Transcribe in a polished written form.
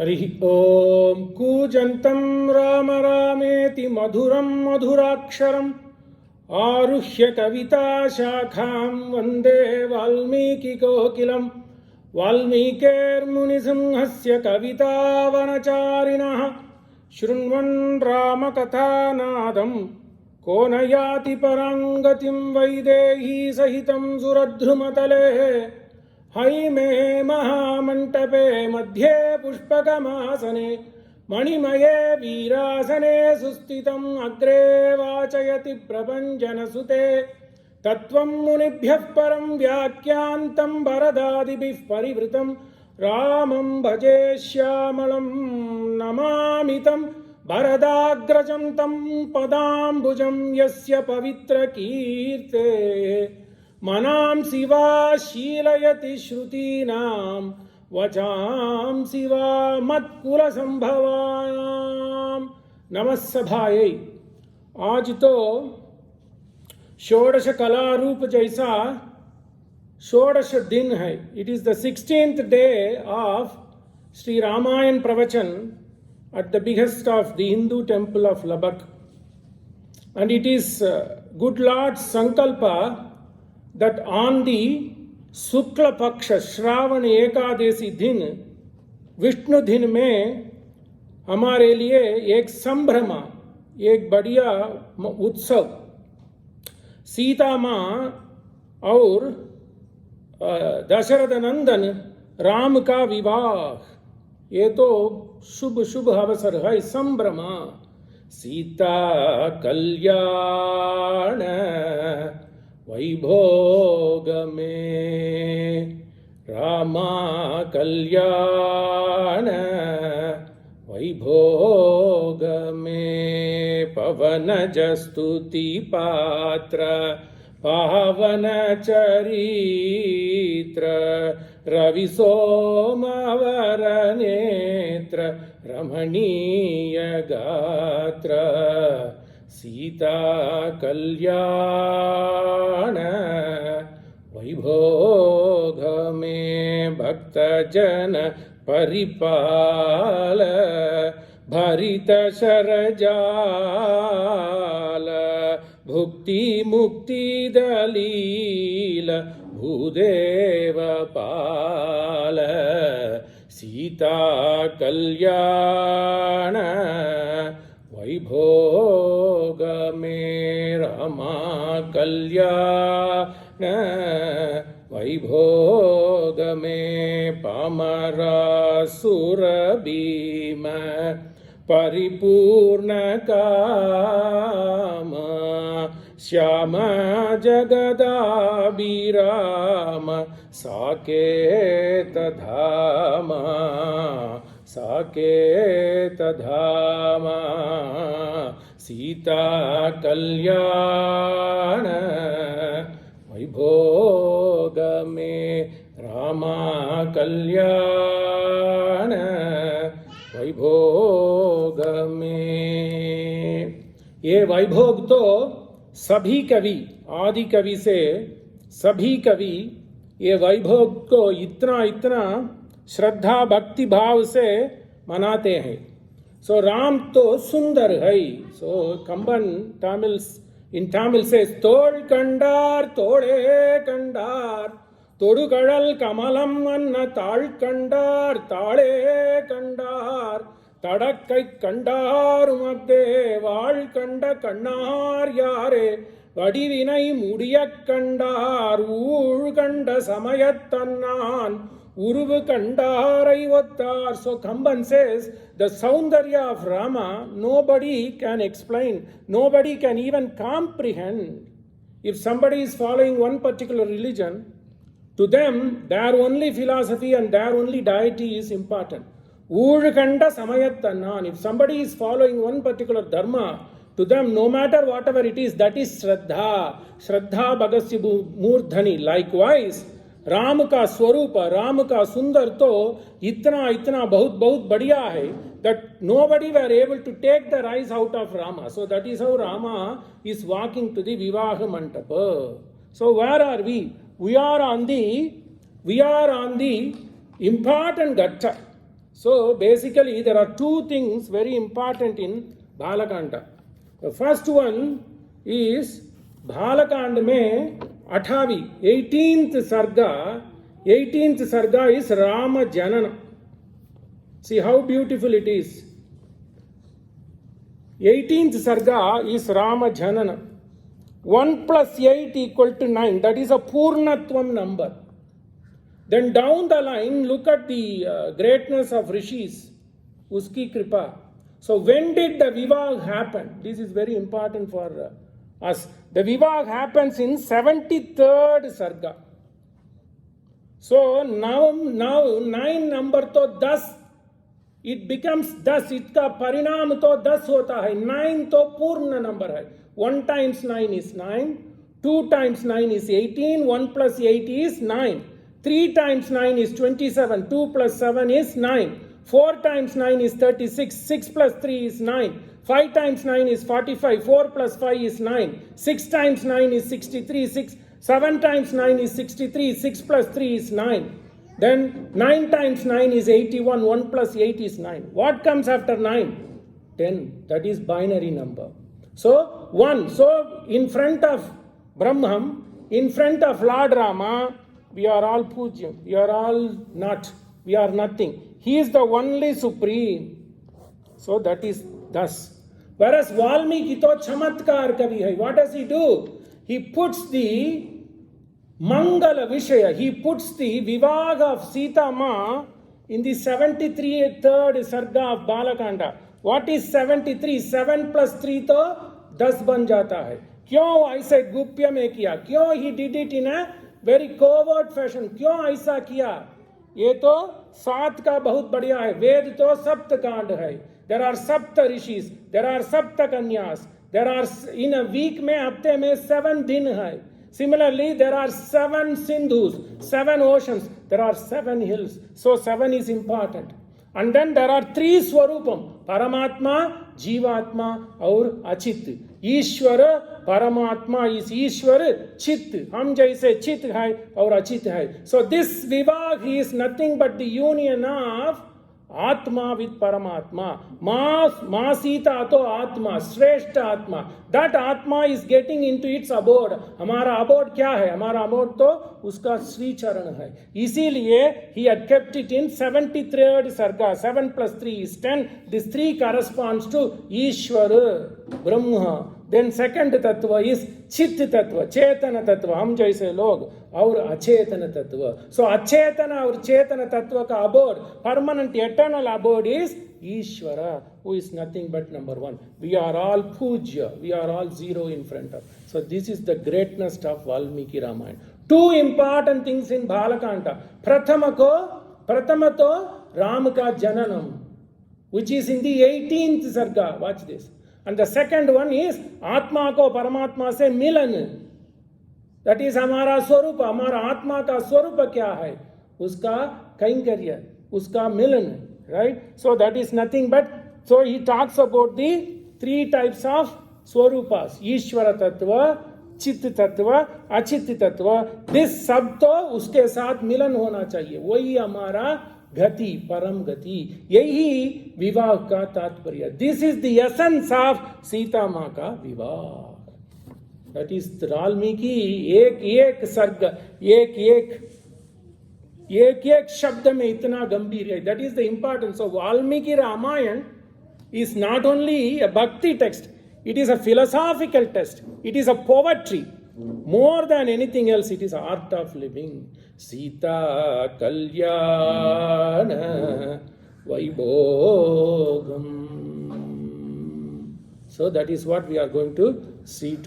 हरिः ॐ कूजन्तं राम रामेति मधुरं मधुराक्षरम् आरुह्य कविताशाखां वन्दे वाल्मीकिकोकिलं वाल्मीकेर्मुनिसिंहस्य कवितावनचारिणः शृण्वन् रामकथानादं को न याति परां गतिं वैदेही सहितं सुरद्रुमतले हैमे महामण्टपे मध्ये पुष्पकमासने मणिमये वीरासने सुस्थितम् अग्रे वाचयति प्रभञ्जनसुते तत्त्वं मुनिभ्यः परं व्याख्यान्तं वरदादिभिः परिवृतं रामं भजे श्यामलं नमामि तं वरदाग्रजं तं पदाम्बुजं यस्य पवित्रकीर्ते मनांसि वा शीलयति श्रुतीनां वचांसि वा मत्कुलसंभवानां। नमः सभायै। आज तो षोडश कला रूप जैसा षोडश दिन है. It is the 16th day of Sri Ramayan प्रवचन at the behest of the Hindu Temple of Lubbock, and it is good Lord's sankalpa that on the Shukla Paksha Shravan Ekadesi दिन विष्णु दिन में हमारे लिए एक संभ्रमा, एक बढ़िया उत्सव, सीता माँ और दशरथ नंदन राम का विवाह, ये तो शुभ शुभ अवसर है, संभ्रमा। सीता कल्याण वैभोग में, रामा कल्याण वैभोग में, पवन जस्तुति पात्र पावन चरित्र, रवि सोमवर नेत्र रमणीय गात्र, सीता कल्याण वैभोग में, भक्त जन परिपाल भरित शरजाल, भुक्ति मुक्ति दलील भूदेव पाल, सीता कल्याण वैभोग में, रामा कल्याण वैभोग में, पामरासुर भीम परिपूर्ण काम, श्याम जगदाभिराम साकेत धाम, साकेत धाम, सीता कल्याण वैभोग में, रामा कल्याण वैभोग में। ये वैभोग तो सभी कवि, आदि कवि से सभी कवि ये वैभोग को इतना इतना श्रद्धा भक्ति भाव से मनाते हैं. So Ram to Sundar hai. So Kamban in Tamil says Tol Kandar Tode Kandar Todu Kadal Kamalam Anna Tal Kandar Tale Kandar Tadakkai Kandar Umadde Val Kanda Kannar Yare Vadivinai Mudiyak Kandar Ur Kanda Samayattannan Uruvu Kandarai Vattar. So Kamban says the Saundarya of Rama nobody can explain, nobody can even comprehend. If somebody is following one particular religion, to them their only philosophy and their only deity is important. Urkanda Samayattannan. If somebody is following one particular dharma, to them no matter whatever it is, that is Shraddha. Shraddha Bhagasya Murdhani. Likewise, Ram का स्वरूप, राम का सुंदर तो इतना इतना बहुत बहुत बढ़िया है that nobody were able to take their eyes out of Rama. So that is how Rama is walking to the Vivaha Mantapa. So where are we? We are on the important ghatta. So basically there are two things very important in Balakanda. The first one is Balakand mein 18th sarga is Rama Janana. See how beautiful it is. 18th sarga is Rama Janana. 1 plus 8 equal to 9. That is a Purnatvam number. Then down the line, look at the greatness of Rishis. Uski Kripa. So when did the Vivag happen? This is very important for us. The Vivag happens in 73rd sarga. So now 9 number to 10. It becomes 10. Iska parinam to 10 hota hai. 9 to Purna number hai. 1 times 9 is 9. 2 times 9 is 18. 1 plus 8 is 9. 3 times 9 is 27. 2 plus 7 is 9. 4 times 9 is 36. 6 plus 3 is 9. 5 times 9 is 45. 4 plus 5 is 9. 6 times 9 is 63. 7 times 9 is 63. 6 plus 3 is 9. Then 9 times 9 is 81. 1 plus 8 is 9. What comes after 9? 10. That is binary number. So 1. So in front of Brahman, in front of Lord Rama, we are all Pujya. We are all not. We are nothing. He is the only supreme. So that is thus. Whereas Valmiki to Chamatkar Kavi hai. What does he do? He puts the Mangala Vishaya, he puts the Vivag of Sita Ma in the 73rd sarga of Balakanda. What is 73? 7 plus 3 to 10 ban jata hai. Kyun aise gupya mein kiya? Kyun he did it in a very covert fashion? Kyun aisa kiya? ये तो 7 का बहुत बढ़िया है. वेद तो सप्त कांड है. There are sapta rishis. There are sapta kanyas. There are in a week में हफ्ते में 7 दिन है. Similarly, there are 7 sindhus, 7 oceans. There are 7 hills. So 7 is important. And then there are 3 swarupam. Paramatma, Jivatma और Achit. ईश्वर परमात्मा is ईश्वर चित्त हम जैसे चित्त है और अचित है. So this vivag is nothing but the union of Atma with Paramatma. Ma Sita to Atma, Shreshta Atma. That Atma is getting into its abode. हमारा abode क्या है? हमारा abode तो उसका श्री चरण है. इसीलिए he had kept it in 73rd sarga. 7 plus 3 is 10. This 3 corresponds to Ishvara, Brahma. Then second tattva is Chit tattva, Chetana tattva, हम जैसे लोग और अचेतन तत्व. So अचेतन और चेतन तत्व का abode, permanent eternal abode is Ishvara, who is nothing but number 1. We are all Pujya, we are all zero in front of. So this is the greatness of Valmiki Ramayana. 2 important things in Balakanta. Prathama to Ram ka Jananam, which is in the 18th sarga. Watch this. And the second one is Atma ko Paramatma se Milan. That is हमारा स्वरूप, हमारा आत्मा का स्वरूप क्या है? उसका कैंकर्य, उसका मिलन, right? So that is nothing but, so he talks about the 3 types of swarupas. Ishvara tattva, चित्त तत्व, अचित्त तत्व. This सब तो उसके साथ मिलन होना चाहिए. वही हमारा गति, परम गति. यही विवाह का तात्पर्य. This is the essence of Sita माँ का विवाह. That is वाल्मीकि एक सर्ग, एक शब्द में इतना गंभीर है. That is the importance of Valmiki Ramayana. Is not only a bhakti text, it is a philosophical text, it is a poetry. More than anything else, it is art of living. Sita Kalyana Vaibhogam. So that is what we are going to see.